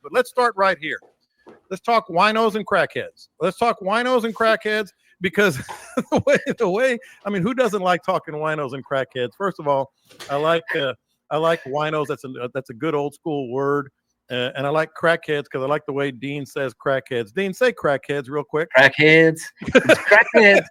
But let's start right here. Let's talk winos and crackheads. Let's talk winos and crackheads because the way I mean, who doesn't like talking winos and crackheads? First of all, I like winos. That's a good old school word. And I like crackheads because I like the way Dean says crackheads. Dean, say crackheads real quick. Crackheads. It's crackheads.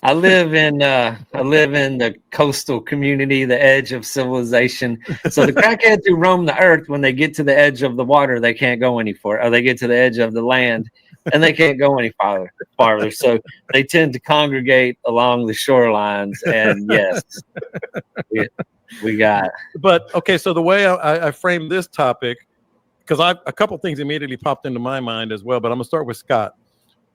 I live in the coastal community, the edge of civilization. So the crackheads who roam the earth, when they get to the edge of the water, they can't go any farther. Or they get to the edge of the land, and they can't go any farther. So they tend to congregate along the shorelines. And yes, we got. But okay, so the way I framed this topic, because a couple things immediately popped into my mind as well. But I'm gonna start with Scott.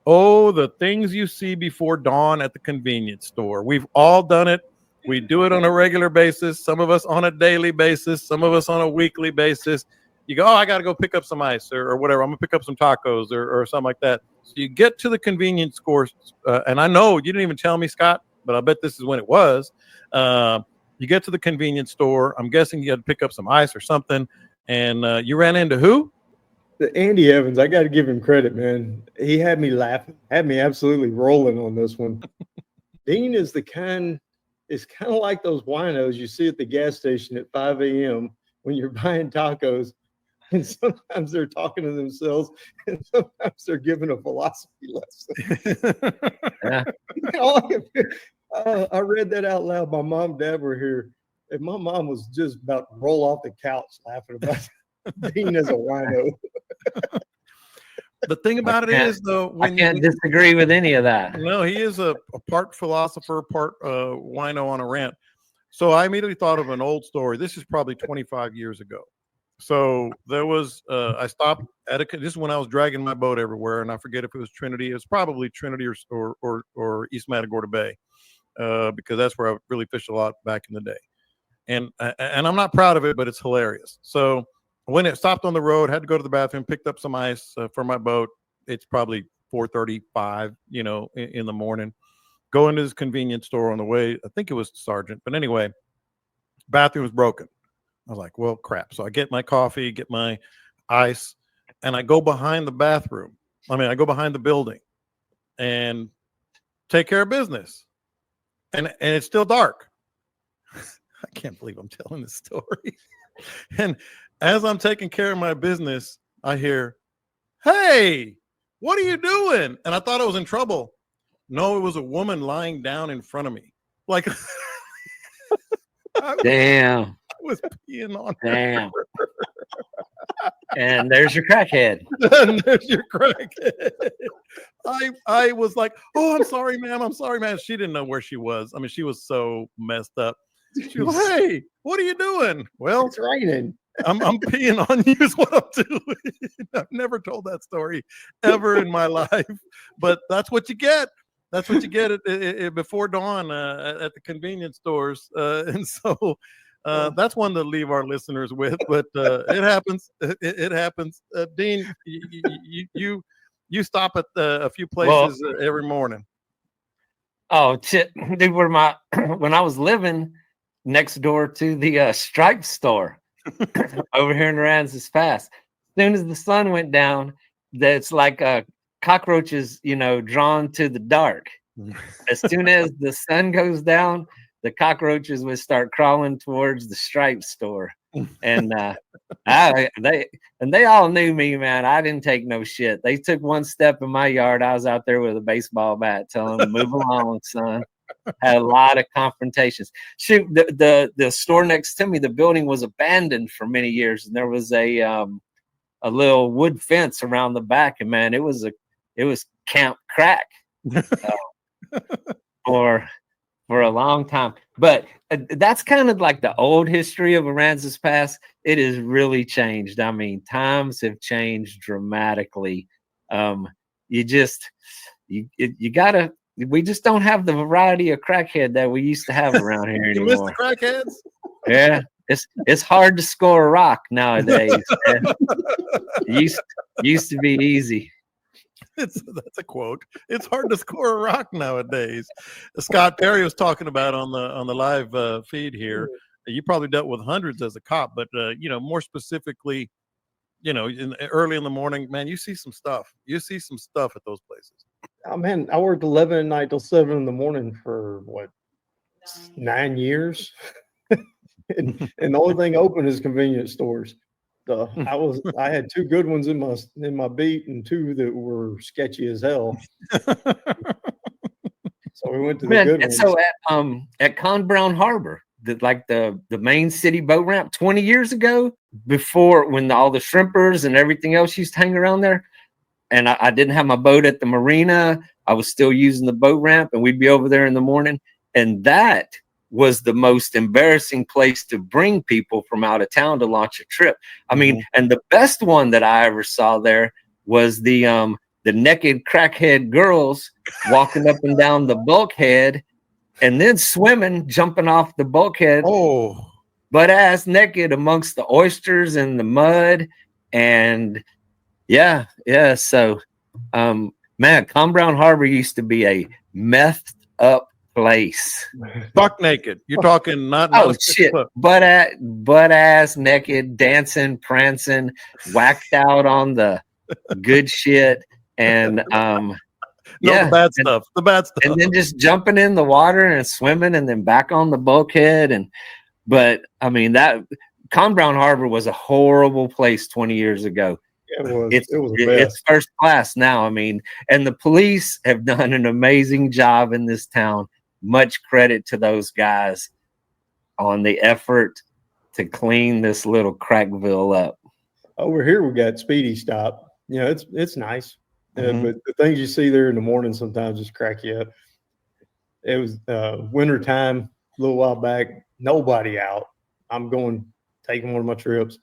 Oh, the things you see before dawn at the convenience store. We've all done it. We do it on a regular basis. Some of us on a daily basis. Some of us on a weekly basis. You go, oh, I got to go pick up some ice or whatever. I'm going to pick up some tacos or something like that. So you get to the convenience store. And I know you didn't even tell me, Scott, but I bet this is when it was. You get to the convenience store. I'm guessing you had to pick up some ice or something. And you ran into who? Andy Evans, I got to give him credit, man. He had me laughing, had me absolutely rolling on this one. Dean is it's kind of like those winos you see at the gas station at 5 a.m. when you're buying tacos, and sometimes they're talking to themselves, and sometimes they're giving a philosophy lesson. Yeah. I read that out loud. My mom and dad were here, and my mom was just about to roll off the couch laughing about Dean as a wino. The thing about it is, though, I can't disagree with any of that. No, he is a part philosopher, part wino on a rant. So I immediately thought of an old story. This is probably 25 years ago. So there was, I stopped at this is when I was dragging my boat everywhere, and I forget if it was Trinity. It was probably Trinity or East Matagorda Bay, because that's where I really fished a lot back in the day. And I'm not proud of it, but it's hilarious. So when it stopped on the road, had to go to the bathroom, picked up some ice for my boat. It's probably 4:35, in the morning. Go into this convenience store on the way. I think it was Sargent, but anyway, bathroom was broken. I was like, well, crap. So I get my coffee, get my ice, and I go behind the bathroom. I go behind the building and take care of business. And it's still dark. I can't believe I'm telling this story. And as I'm taking care of my business, I hear, hey, what are you doing? And I thought I was in trouble. No, it was a woman lying down in front of me. Like, damn. I was peeing on her. Damn. And there's your crackhead. And there's your crackhead. I was like, oh, I'm sorry, ma'am. I'm sorry, man. She didn't know where she was. I mean, she was so messed up. She was, hey, what are you doing? Well, It's raining. I'm peeing on you is what I'm doing. I've never told that story ever in my life, but that's what you get. That's what you get at before dawn at the convenience stores. And so that's one to leave our listeners with, but it happens. It happens. Dean, you stop at a few places every morning. Oh, shit. Dude, when I was living next door to the Stripe store over here in Aransas Pass, as soon as the sun went down, that's like cockroaches, drawn to the dark. As soon as the sun goes down, the cockroaches would start crawling towards the Stripe store. And they all knew me, man. I didn't take no shit. They took one step in my yard. I was out there with a baseball bat telling them, move along, son. Had a lot of confrontations. Shoot, the store next to me, the building was abandoned for many years, and there was a little wood fence around the back, and man, it was Camp Crack for a long time. But that's kind of like the old history of Aransas Pass. It has really changed. I mean, times have changed dramatically. We just don't have the variety of crackhead that we used to have around here anymore. You miss the crackheads? Yeah, it's hard to score a rock nowadays. Used to be easy. That's a quote. It's hard to score a rock nowadays. Scott Perry was talking about on the live feed here, You probably dealt with hundreds as a cop, but more specifically, early in the morning, man, you see some stuff. You see some stuff at those places. Oh man, I worked 11 at night till 7 in the morning for what, 9 years, and the only thing open is convenience stores. So I had 2 good ones in my beat and 2 that were sketchy as hell. So we went to the good ones. So at Con Brown Harbor, the main city boat ramp 20 years ago, before when all the shrimpers and everything else used to hang around there, and I didn't have my boat at the marina, I was still using the boat ramp, and we'd be over there in the morning, and that was the most embarrassing place to bring people from out of town to launch a trip. I mean, and the best one that I ever saw there was the naked crackhead girls walking up and down the bulkhead and then swimming, jumping off the bulkhead, butt ass naked amongst the oysters and the mud. And so man, Con Brown Harbor used to be a methed up place. Buck naked. You're talking not shit. Butt ass naked, dancing, prancing, whacked out on the good shit. And the bad stuff. The bad stuff. And then just jumping in the water and swimming and then back on the bulkhead. But I mean, that Con Brown Harbor was a horrible place 20 years ago. It's first class now. I mean, and the police have done an amazing job in this town. Much credit to those guys on the effort to clean this little Crackville up. Over here we got Speedy Stop. It's nice. But the things you see there in the morning sometimes just crack you up. It was winter time a little while back, nobody out. I'm taking one of my trips,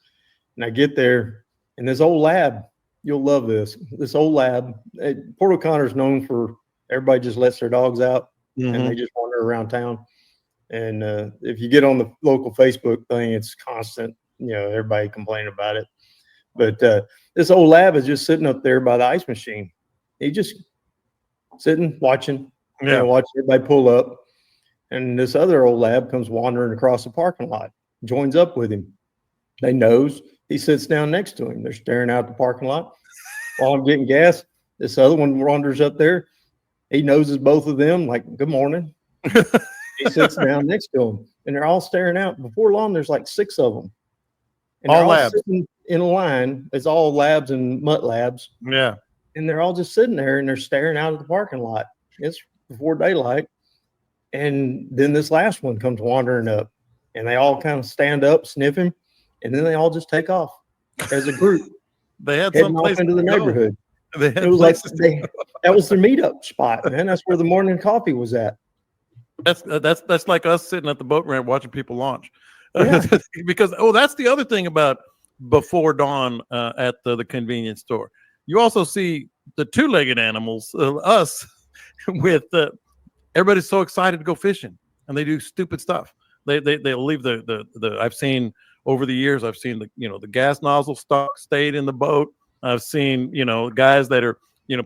and I get there, and this old lab, you'll love this. This old lab, Port O'Connor is known for everybody just lets their dogs out and they just wander around town. And if you get on the local Facebook thing, it's constant, everybody complaining about it. But this old lab is just sitting up there by the ice machine. He just sitting, watching, watching everybody pull up. And this other old lab comes wandering across the parking lot, joins up with him. They nose. He sits down next to him. They're staring out the parking lot. While I'm getting gas, this other one wanders up there. He noses both of them like, good morning. He sits down next to them, and they're all staring out. Before long, there's like 6 of them. And all labs. Sitting in a line. It's all labs and mutt labs. Yeah. And they're all just sitting there, and they're staring out at the parking lot. It's before daylight. And then this last one comes wandering up, and they all kind of stand up, sniff him, and then they all just take off as a group. They had some place into the neighborhood. It was like that was their meetup spot, man. That's where the morning coffee was at. That's like us sitting at the boat ramp watching people launch. Yeah. Because that's the other thing about before dawn at the convenience store. You also see the 2-legged animals, us, with everybody's so excited to go fishing, and they do stupid stuff. They'll leave the I've seen over the years, I've seen the gas nozzle stayed in the boat. I've seen guys that are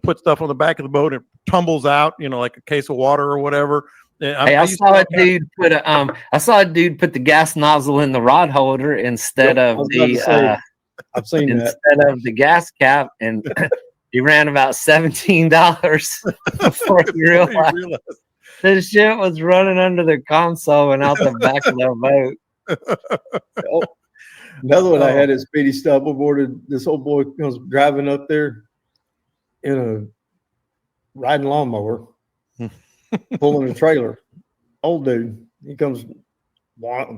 put stuff on the back of the boat and it tumbles out, like a case of water or whatever. I saw a dude put the gas nozzle in the rod holder instead of the I've seen instead of the gas cap, and he ran about $17 before he realized this shit was running under the console and out the back of the boat. Another one I had at Speedy Stop aboard. This old boy comes driving up there in a riding lawnmower, pulling a trailer. Old dude, he comes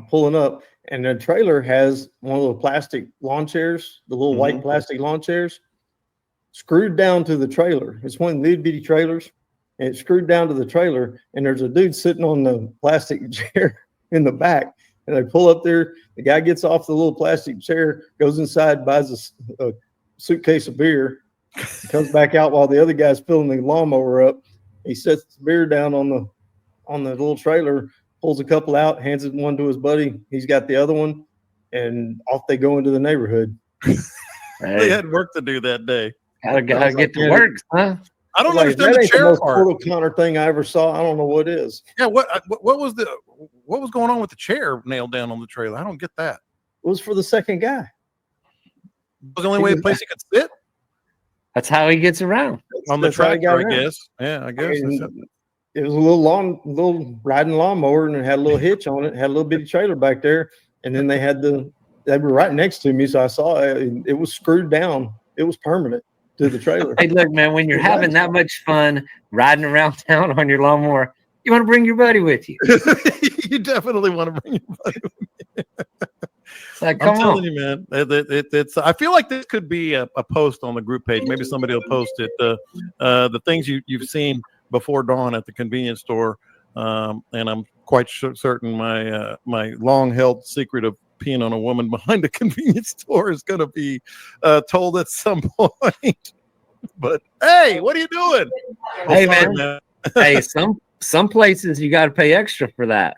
pulling up, and the trailer has one of the plastic lawn chairs, the little white plastic lawn chairs, screwed down to the trailer. It's one of the bitty trailers, and it's screwed down to the trailer, and there's a dude sitting on the plastic chair in the back. And they pull up there. The guy gets off the little plastic chair, goes inside, buys a suitcase of beer, comes back out while the other guy's filling the lawnmower up. He sets the beer down on the little trailer, pulls a couple out, hands it one to his buddy. He's got the other one, and off they go into the neighborhood. They had work to do that day. Gotta get to work, huh? I don't Like, understand that the ain't the chair most part. Portal Connor thing I ever saw. I don't know what is. Yeah, what was going on with the chair nailed down on the trailer? I don't get that. It was for the second guy. It was the only place he could sit That's how he gets around. on the That's how he tractor, got I around. guess. Yeah, I guess. And it was a little riding lawnmower, and it had a little hitch on it. Had a little bitty trailer back there, and then they were right next to me, so I saw it was screwed down. It was permanent to the trailer. Hey, look, man, when you're having that much fun riding around town on your lawnmower, you want to bring your buddy with you. You definitely want to bring your buddy. It's like, I'm come telling on. you, man. It's. I feel like this could be a post on the group page. Maybe somebody will post it. The things you've seen before dawn at the convenience store, and I'm quite certain my long held secret of peeing on a woman behind a convenience store is going to be told at some point. But hey, what are you doing? Hey, Sorry, man. Hey, some places you got to pay extra for that.